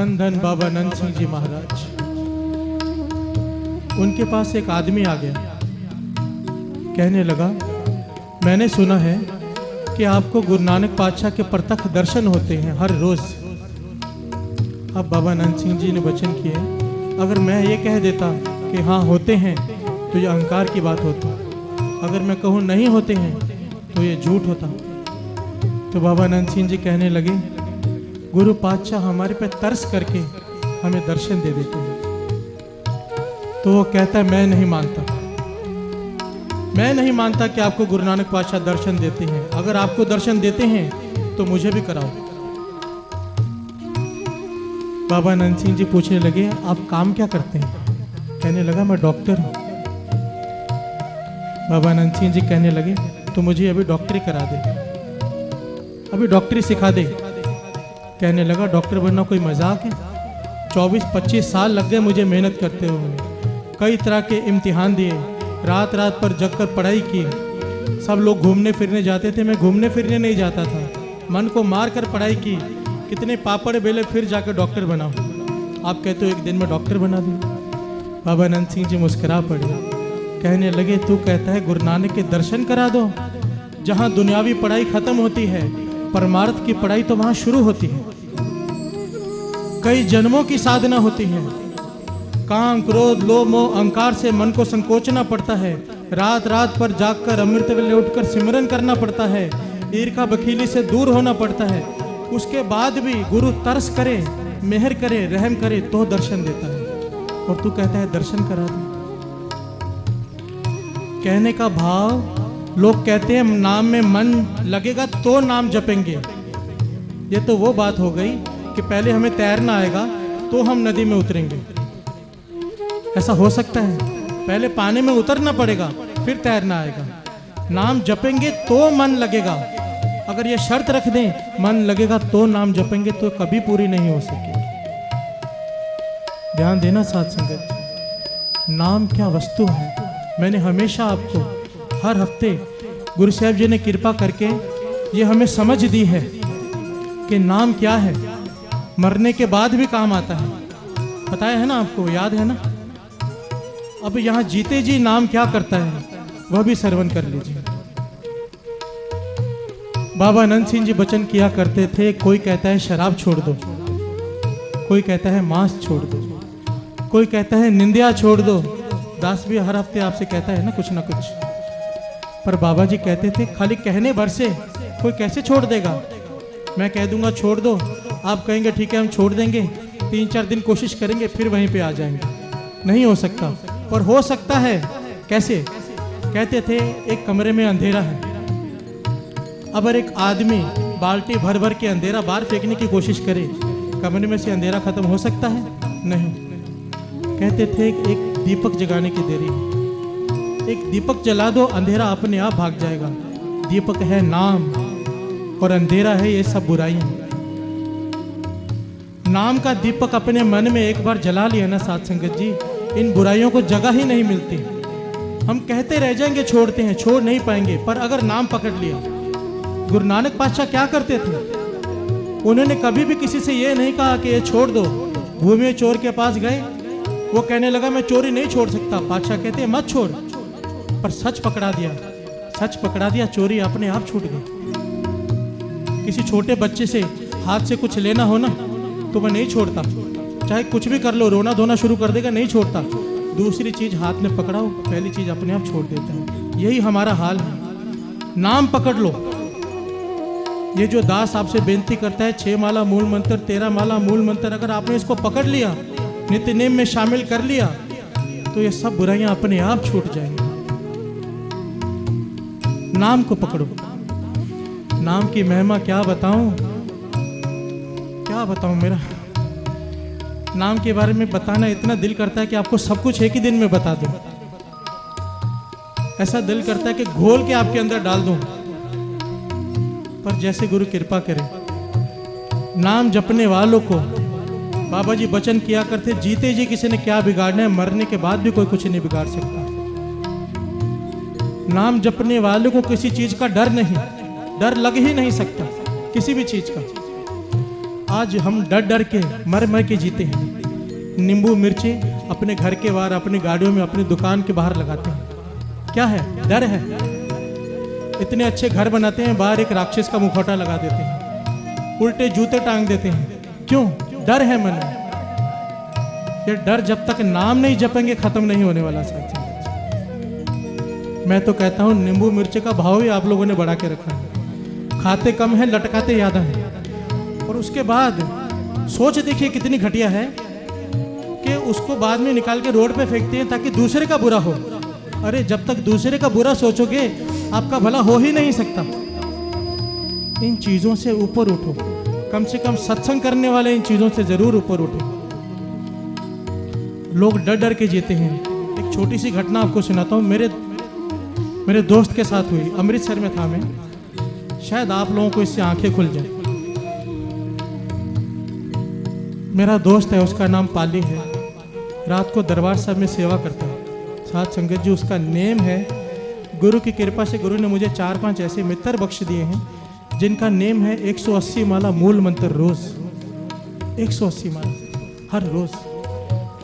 धन धन बाबा नंद सिंह जी महाराज। उनके पास एक आदमी आ गया, कहने लगा, मैंने सुना है कि आपको गुरु नानक पातशाह के प्रत्यक्ष दर्शन होते हैं हर रोज। अब बाबा नंद सिंह जी ने वचन किए, अगर मैं ये कह देता कि हाँ होते हैं तो ये अहंकार की बात होती, अगर मैं कहूँ नहीं होते हैं तो ये झूठ होता। तो बाबा नंद सिंह जी कहने लगे, गुरु पातशाह हमारे पे तरस करके हमें दर्शन दे देते हैं। तो वो कहता है, मैं नहीं मानता कि आपको गुरु नानक पातशाह दर्शन देते हैं। अगर आपको दर्शन देते हैं तो मुझे भी कराओ। बाबा नंद सिंह जी पूछने लगे, आप काम क्या करते हैं? कहने लगा, मैं डॉक्टर हूं। बाबा नंद सिंह जी कहने लगे, तो मुझे अभी डॉक्टरी करा दे, अभी डॉक्टरी सिखा दे। कहने लगा, डॉक्टर बनना कोई मजाक है? 24-25 साल लग गए मुझे मेहनत करते हुए, कई तरह के इम्तिहान दिए, रात रात पर जगकर पढ़ाई की। सब लोग घूमने फिरने जाते थे, मैं घूमने फिरने नहीं जाता था, मन को मार कर पढ़ाई की, कितने पापड़ बेले फिर जाकर डॉक्टर बना। आप कहते हो एक दिन में डॉक्टर बना दूँ? बाबा नंद सिंह जी मुस्कुरा पड़े, कहने लगे, तू कहता है गुरु नानक के दर्शन करा दो? जहाँ दुनियावी पढ़ाई खत्म होती है, परमार्थ की पढ़ाई तो वहाँ शुरू होती है। कई जन्मों की साधना होती है, काम क्रोध लोभ मोह अहंकार से मन को संकोचना पड़ता है, रात रात पर जागकर अमृत वेले उठकर सिमरन करना पड़ता है, ईर्खा बखीली से दूर होना पड़ता है। उसके बाद भी गुरु तरस करे, मेहर करे, रहम करे तो दर्शन देता है, और तू कहता है दर्शन करा दे। कहने का भाव, लोग कहते हैं नाम में मन लगेगा तो नाम जपेंगे। ये तो वो बात हो गई कि पहले हमें तैरना आएगा तो हम नदी में उतरेंगे। ऐसा हो सकता है? पहले पानी में उतरना पड़ेगा फिर तैरना आएगा। नाम जपेंगे तो मन लगेगा। अगर ये शर्त रख दें मन लगेगा तो नाम जपेंगे तो कभी पूरी नहीं हो सकेगी। ध्यान देना साथ संगत, नाम क्या वस्तु है। मैंने हमेशा आपको हर हफ्ते गुरु साहब जी ने कृपा करके ये हमें समझ दी है कि नाम क्या है, मरने के बाद भी काम आता है। बताया है ना आपको, याद है ना? अब यहाँ जीते जी नाम क्या करता है वह भी श्रवण कर लीजिए। बाबा नंद सिंह जी वचन किया करते थे, कोई कहता है शराब छोड़ दो, कोई कहता है मांस छोड़ दो, कोई कहता है निंदिया छोड़ दो। दास भी हर हफ्ते आपसे कहता है ना कुछ ना कुछ। पर बाबा जी कहते थे खाली कहने भर से कोई कैसे छोड़ देगा। मैं कह दूंगा छोड़ दो, आप कहेंगे ठीक है हम छोड़ देंगे, 3-4 दिन कोशिश करेंगे फिर वहीं पे आ जाएंगे। नहीं हो सकता, पर हो सकता है। कैसे? कहते थे एक कमरे में अंधेरा है, अगर एक आदमी बाल्टी भर भर के अंधेरा बाहर फेंकने की कोशिश करे, कमरे में से अंधेरा खत्म हो सकता है? नहीं। कहते थे एक दीपक जगाने की देरी, एक दीपक जला दो अंधेरा अपने आप भाग जाएगा। दीपक है नाम और अंधेरा है ये सब बुराइयां। नाम का दीपक अपने मन में एक बार जला लिया ना साथ संगत जी, इन बुराइयों को जगह ही नहीं मिलती। हम कहते रह जाएंगे छोड़ते हैं, छोड़ नहीं पाएंगे। पर अगर नाम पकड़ लिया, गुरु नानक पातशाह क्या करते थे? उन्होंने कभी भी किसी से ये नहीं कहा कि ये छोड़ दो। भूमि चोर के पास गए, वो कहने लगा मैं चोरी नहीं छोड़ सकता। पातशाह कहते हैं मत छोड़, पर सच पकड़ा दिया, सच पकड़ा दिया, चोरी अपने आप छूट गई। किसी छोटे बच्चे से हाथ से कुछ लेना हो ना तो वह नहीं छोड़ता, चाहे कुछ भी कर लो, रोना धोना शुरू कर देगा, नहीं छोड़ता। दूसरी चीज हाथ में पकड़ाओ, पहली चीज अपने आप छोड़ देता है। यही हमारा हाल है। नाम पकड़ लो। ये जो दास आपसे बेनती करता है 6 माला मूल मंत्र, 13 माला मूल मंत्र, अगर आपने इसको पकड़ लिया, नित्य नेम में शामिल कर लिया, तो ये सब बुराइयां अपने आप छूट जाएंगी। नाम को पकड़ो। नाम की महिमा क्या बताऊं, क्या बताऊं। मेरा नाम के बारे में बताना इतना दिल करता है कि आपको सब कुछ एक ही दिन में बता दूं। ऐसा दिल करता है कि घोल के आपके अंदर डाल दूं, पर जैसे गुरु कृपा करे। नाम जपने वालों को बाबा जी वचन किया करते, जीते जी किसी ने क्या बिगाड़ना है, मरने के बाद भी कोई कुछ नहीं बिगाड़ सकता। नाम जपने वालों को किसी चीज का डर नहीं, डर लग ही नहीं सकता किसी भी चीज का। आज हम डर डर के मर मर के जीते हैं। नींबू मिर्ची अपने घर के बाहर, अपनी गाड़ियों में, अपनी दुकान के बाहर लगाते हैं। क्या है? डर है। इतने अच्छे घर बनाते हैं, बाहर एक राक्षस का मुखौटा लगा देते हैं, उल्टे जूते टांग देते हैं। क्यों? डर है मन में। ये डर जब तक नाम नहीं जपेंगे खत्म नहीं होने वाला साथ। मैं तो कहता हूं नींबू मिर्ची का भाव ही आप लोगों ने बढ़ा के रखा है। खाते कम है, लटकाते ज्यादा है। और उसके बाद सोच देखिए कितनी घटिया है कि उसको बाद में निकाल के रोड पे फेंकते हैं ताकि दूसरे का बुरा हो। अरे जब तक दूसरे का बुरा सोचोगे आपका भला हो ही नहीं सकता। इन चीजों से ऊपर उठो, कम से कम सत्संग करने वाले इन चीजों से जरूर ऊपर उठो। लोग डर डर के जीते हैं। एक छोटी सी घटना आपको सुनाता हूँ, मेरे दोस्त के साथ हुई। अमृतसर में था मैं, शायद आप लोगों को इससे आंखें खुल जाए। मेरा दोस्त है, उसका नाम पाली है, रात को दरबार साहब में सेवा करता है। साथ संगत जी, उसका नेम है, गुरु की कृपा से गुरु ने मुझे 4-5 ऐसे मित्र बख्श दिए हैं जिनका नेम है 180 माला मूल मंत्र रोज। 180 माला हर रोज।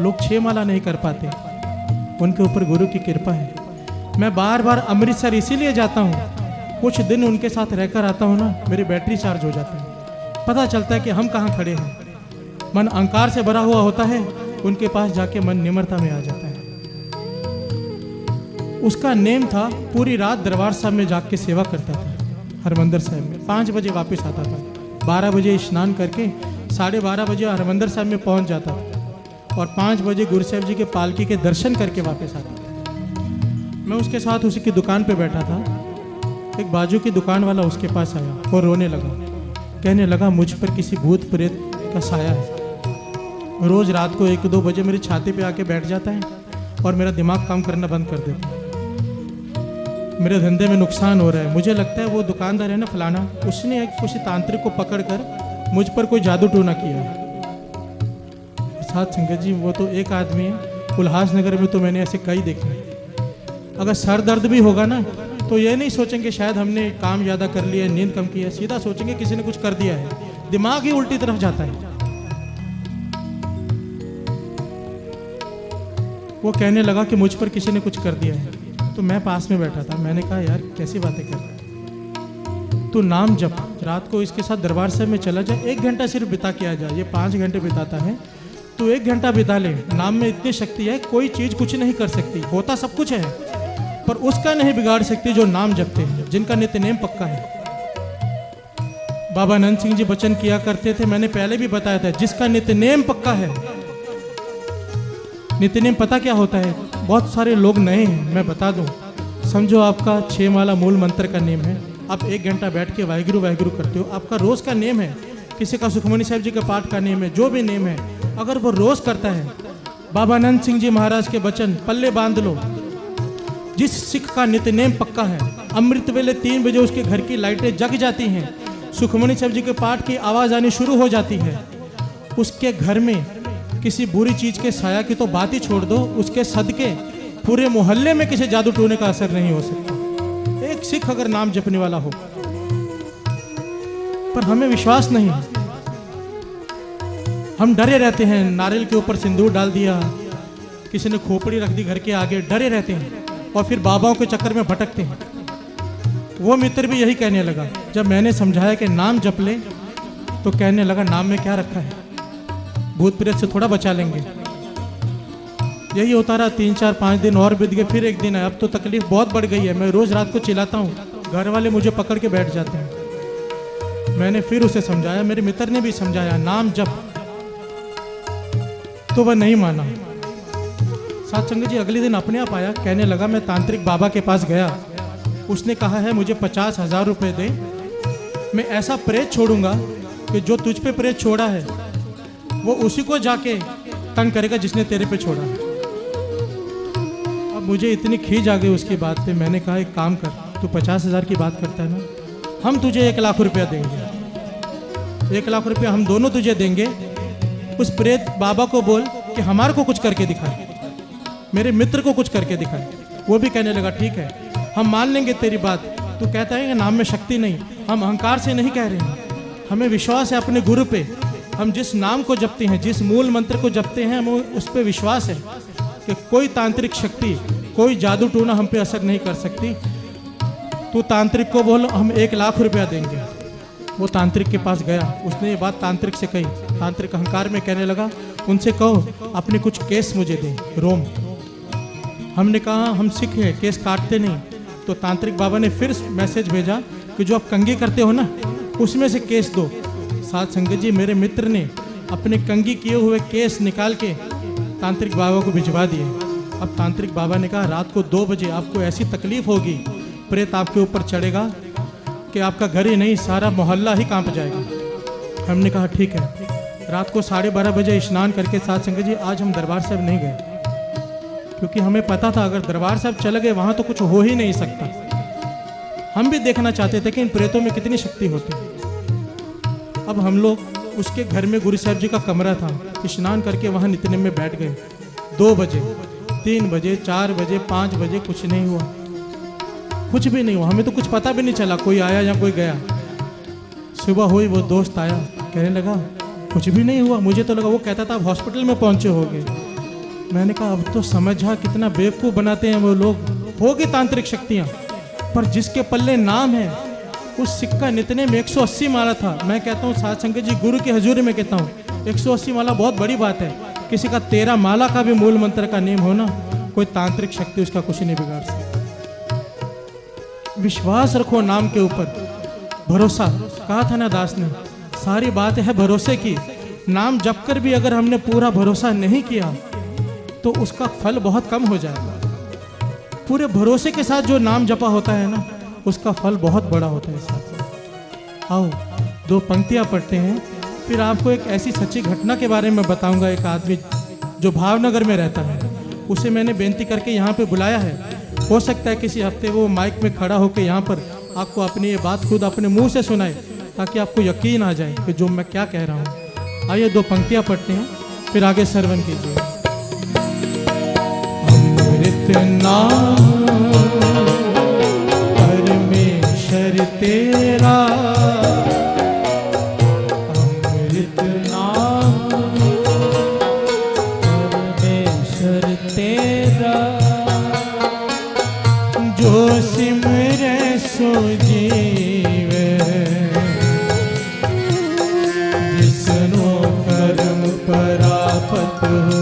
लोग 6 माला नहीं कर पाते, उनके ऊपर गुरु की कृपा है। मैं बार बार अमृतसर इसीलिए जाता हूँ, कुछ दिन उनके साथ रहकर आता हूँ ना, मेरी बैटरी चार्ज हो जाती है। पता चलता है कि हम कहाँ खड़े हैं। मन अहंकार से भरा हुआ होता है, उनके पास जाके मन निम्रता में आ जाता है। उसका नेम था, पूरी रात दरबार साहब में जाग के सेवा करता था हरमंदिर साहब में। 5 बजे वापस आता था, 12 बजे स्नान करके 12:30 बजे हरमंदिर साहब में पहुंच जाता था और 5 बजे गुरु साहब जी के पालकी के दर्शन करके वापस आता था। मैं उसके साथ उसी की दुकान पे बैठा था। एक बाजू की दुकान वाला उसके पास आया और रोने लगा, कहने लगा मुझ पर किसी भूत प्रेत का साया है। रोज रात को 1-2 बजे मेरी छाती पे आके बैठ जाता है और मेरा दिमाग काम करना बंद कर देता है। मेरे धंधे में नुकसान हो रहा है। मुझे लगता है वो दुकानदार है ना फलाना, उसने एक किसी तांत्रिक को पकड़कर मुझ पर कोई जादू टोना किया है। साथ संगत जी, वो तो एक आदमी है, उल्लासनगर में तो मैंने ऐसे कई देखे। अगर सर दर्द भी होगा ना तो ये नहीं सोचेंगे शायद हमने काम ज़्यादा कर लिया, नींद कम की है, सीधा सोचेंगे किसी ने कुछ कर दिया है। दिमाग ही उल्टी तरफ जाता है। वो कहने लगा कि मुझ पर किसी ने कुछ कर दिया है। तो मैं पास में बैठा था, मैंने कहा यार कैसी बातें कर रहा है, तू नाम जप, रात को इसके साथ दरबार साहब में चला जा, 1 घंटा सिर्फ बिता के आ जा। ये 5 घंटे बिताता है, तो 1 घंटा बिता ले। नाम में इतनी शक्ति है, कोई चीज कुछ नहीं कर सकती। होता सब कुछ है पर उसका नहीं बिगाड़ सकती जो नाम जपते हैं, जिनका नित्य नेम पक्का है। बाबा नंद सिंह जी वचन किया करते थे, मैंने पहले भी बताया था, जिसका नित्य नेम पक्का है। नित्य नेम पता क्या होता है? बहुत सारे लोग नए हैं, मैं बता दूं। समझो आपका 6 माला मूल मंत्र का नेम है, आप 1 घंटा बैठ के वाहिगुरु वाहिगुरु करते हो, आपका रोज का नेम है। किसी का सुखमनी साहब जी के पाठ का नेम है, जो भी नेम है, अगर वो रोज करता है, बाबा नंद सिंह जी महाराज के वचन पल्ले बांध लो। जिस सिख का नित्य नेम पक्का है, अमृत वेले 3 बजे उसके घर की लाइटें जग जाती हैं, सुखमनी साहब जी के पाठ की आवाज आनी शुरू हो जाती है, उसके घर में किसी बुरी चीज के साया की तो बात ही छोड़ दो, उसके सदके पूरे मोहल्ले में किसी जादू टोने का असर नहीं हो सकता। एक सिख अगर नाम जपने वाला हो, पर हमें विश्वास नहीं, हम डरे रहते हैं। नारियल के ऊपर सिंदूर डाल दिया, किसी ने खोपड़ी रख दी घर के आगे, डरे रहते हैं और फिर बाबाओं के चक्कर में भटकते हैं। वो मित्र भी यही कहने लगा, जब मैंने समझाया कि नाम जप ले, तो कहने लगा नाम में क्या रखा है, भूत प्रेत से थोड़ा बचा लेंगे। यही होता रहा। 3-4-5 दिन और बीत गए, फिर एक दिन है। अब तो तकलीफ बहुत बढ़ गई है, मैं रोज रात को चिल्लाता हूँ, घर वाले मुझे पकड़ के बैठ जाते हैं। मैंने फिर उसे समझाया, मेरे मित्र ने भी समझाया, नाम जप, तो वह नहीं माना। साथ संगत जी, अगले दिन अपने आप आया, कहने लगा मैं तांत्रिक बाबा के पास गया, उसने कहा है मुझे 50,000 रुपए दे, मैं ऐसा प्रेत छोड़ूंगा कि जो तुझ पे प्रेत छोड़ा है वो उसी को जाके तंग करेगा जिसने तेरे पे छोड़ा। अब मुझे इतनी खींच आ गई उसकी बात पे, मैंने कहा एक काम कर, तू 50,000 की बात करता है ना, हम तुझे 1 लाख रुपया देंगे, 1 लाख रुपया हम दोनों तुझे देंगे। उस प्रेत बाबा को बोल कि हमारे को कुछ करके दिखाए, मेरे मित्र को कुछ करके दिखाए। वो भी कहने लगा ठीक है, हम मान लेंगे तेरी बात। तू कहता है कि नाम में शक्ति नहीं, हम अहंकार से नहीं कह रहे हैं, हमें विश्वास है अपने गुरु पे हम जिस नाम को जपते हैं, जिस मूल मंत्र को जपते हैं, हमें उस पर विश्वास है कि कोई तांत्रिक शक्ति, कोई जादू टूना हम पे असर नहीं कर सकती। तू तांत्रिक को बोल, हम 1 लाख रुपया देंगे। वो तांत्रिक के पास गया, उसने ये बात तांत्रिक से कही। तांत्रिक अहंकार में कहने लगा, उनसे कहो अपने कुछ केस मुझे दें, रोम। हमने कहा हम सिख हैं, केस काटते नहीं। तो तांत्रिक बाबा ने फिर मैसेज भेजा कि जो आप कंघी करते हो ना, उसमें से केस दो। साथ संगत जी, मेरे मित्र ने अपने कंघी किए हुए केस निकाल के तांत्रिक बाबा को भिजवा दिए। अब तांत्रिक बाबा ने कहा रात को 2 बजे आपको ऐसी तकलीफ होगी, प्रेत आपके ऊपर चढ़ेगा कि आपका घर ही नहीं, सारा मोहल्ला ही कांप जाएगा। हमने कहा ठीक है। रात को 12:30 बजे स्नान करके साथ संगत जी आज हम दरबार साहब नहीं गए, क्योंकि हमें पता था अगर दरबार साहब चले गए वहाँ तो कुछ हो ही नहीं सकता। हम भी देखना चाहते थे कि इन प्रेतों में कितनी शक्ति होती है। अब हम लोग उसके घर में गुरु साहब जी का कमरा था, स्नान करके वहाँ नित्य में बैठ गए। 2 बजे, 3 बजे, 4 बजे, 5 बजे कुछ नहीं हुआ, कुछ भी नहीं हुआ। हमें तो कुछ पता भी नहीं चला कोई आया या कोई गया। सुबह हुई, वो दोस्त आया, कहने लगा कुछ भी नहीं हुआ। मुझे तो लगा वो कहता था आप हॉस्पिटल में पहुंचे होगे। मैंने कहा अब तो समझा कितना बेवकूफ़ बनाते हैं वो लोग। होगी तांत्रिक शक्तियाँ, पर जिसके पल्ले नाम है, उस सिक्का नितने में 180 माला था। मैं कहता हूँ साथ संगत जी, गुरु के हजूरी में कहता हूँ 180 माला बहुत बड़ी बात है। किसी का 13 माला का भी मूल मंत्र का नेम हो ना, कोई तांत्रिक शक्ति उसका कुछ नहीं बिगाड़ सकती। विश्वास रखो नाम के ऊपर, भरोसा। कहा था ना दास ने, सारी बात है भरोसे की। नाम जप कर भी अगर हमने पूरा भरोसा नहीं किया तो उसका फल बहुत कम हो जाएगा। पूरे भरोसे के साथ जो नाम जपा होता है ना, उसका फल बहुत बड़ा होता है। साथ आओ 2 पंक्तियाँ पढ़ते हैं, फिर आपको एक ऐसी सच्ची घटना के बारे में बताऊंगा। एक आदमी जो भावनगर में रहता है, उसे मैंने बेनती करके यहाँ पे बुलाया है। हो सकता है किसी हफ्ते वो माइक में खड़ा होकर यहाँ पर आपको अपनी ये बात खुद अपने मुंह से सुनाए, ताकि आपको यकीन आ जाए कि जो मैं क्या कह रहा हूँ। आइए 2 पंक्तियाँ पढ़ते हैं, फिर आगे श्रवण कीजिए। अमृत नाम परमेश्वर तेरा, अमृत नाम परमेश्वर तेरा, जो सिमरे सो जीवे, जिसनो कर्म परापत हो